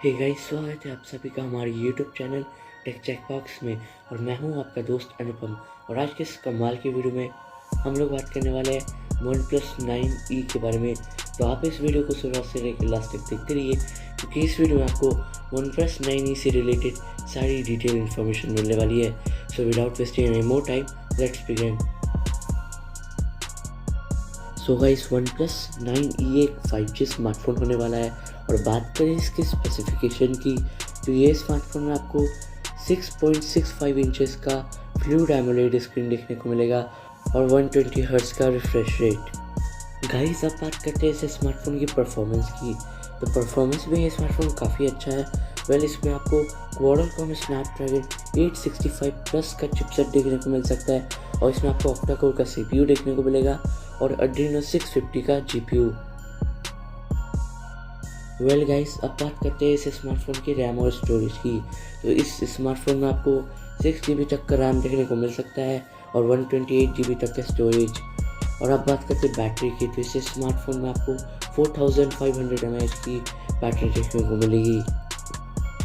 Hey guys, स्वागत है आप सभी का हमारे YouTube channel Tech Check Box में। और मैं हूं आपका दोस्त अनुपम। और आज के इस कमाल की वीडियो में हम लोग बात करने वाले हैं OnePlus 9E के बारे में। तो आप इस वीडियो को शुरुआत से लेकर लास्ट तक देखते रहिए, क्योंकि इस वीडियो में आपको OnePlus 9E से रिलेटेड सारी डिटेल इन्फॉर्मेशन मिलने वाली है। So without wasting any more time, let's begin. So guys, OnePlus 9E एक 5G स्मार्टफोन होने वाला है। और बात करें इसके स्पेसिफिकेशन की, तो ये स्मार्टफोन में आपको 6.65 इंचेस का फ्लूइड एमोलेड स्क्रीन देखने को मिलेगा और 120 हर्ट्ज का रिफ्रेश रेट। गाइस, अब बात करते हैं इस स्मार्टफोन की परफॉर्मेंस की। तो परफॉर्मेंस में ये स्मार्टफोन काफ़ी अच्छा है। इसमें आपको क्वाडकॉम स्नैपड्रैगन 865 प्लस का चिपसेट देखने को मिल सकता है और इसमें आपको ऑक्टा कोर का CPU देखने को मिलेगा और Adreno 650 का GPU। गाइस, अब बात करते हैं इस स्मार्टफोन की रैम और स्टोरेज की। तो इस स्मार्टफोन में आपको 6 GB तक का रैम देखने को मिल सकता है और 128 GB तक का स्टोरेज। और अब बात करते हैं बैटरी की, तो इस स्मार्टफोन में आपको 4500 mAh की बैटरी देखने को मिलेगी।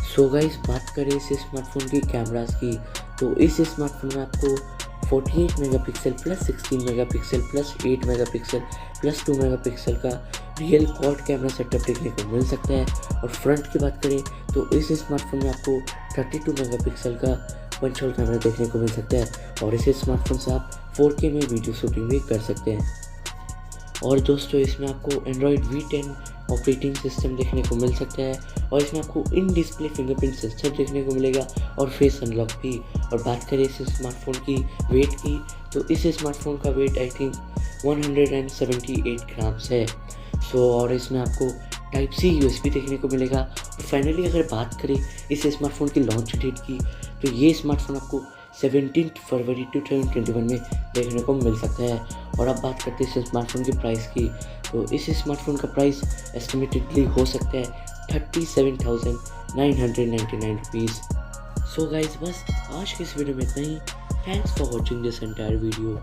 सो गाइस, बात करें इस स्मार्टफोन की कैमरास की, तो इस स्मार्टफोन में आपको 48 megapixel plus 16 megapixel plus 8 megapixel plus 2 megapixel का रियल क्वाड कैमरा सेटअप देखने को मिल सकता है। और फ्रंट की बात करें तो इस स्मार्टफोन में आपको 32 मेगापिक्सल का पंच होल कैमरा देखने को मिल सकता है और इस स्मार्टफोन से आप 4K में वीडियो शूटिंग भी कर सकते हैं। और दोस्तों, इसमें आपको Android V10 ऑपरेटिंग सिस्टम देखने को मिल सकता है और इसमें आपको इन डिस्प्ले फिंगरप्रिंट सेंसर देखने को मिलेगा और फेस अनलॉक भी। और बात करें इस स्मार्टफोन की वेट की, तो इस स्मार्टफोन का वेट आई थिंक 178 ग्राम्स है। और इसमें आपको Type-C USB देखने को मिलेगा। और फाइनली अगर बात करें इस स्मार्टफोन की लॉन्च डेट की, तो ये स्मार्टफोन आपको 17 फरवरी 2021 में देखने को मिल सकता है। और अब बात करते हैं इस स्मार्टफोन की प्राइस की, तो इस स्मार्टफोन का प्राइस एस्टिमेटेडली हो सकता है 37,999 रुपीज़। सो गाइज, बस आज के इस वीडियो में इतना ही। Thanks for watching this entire video.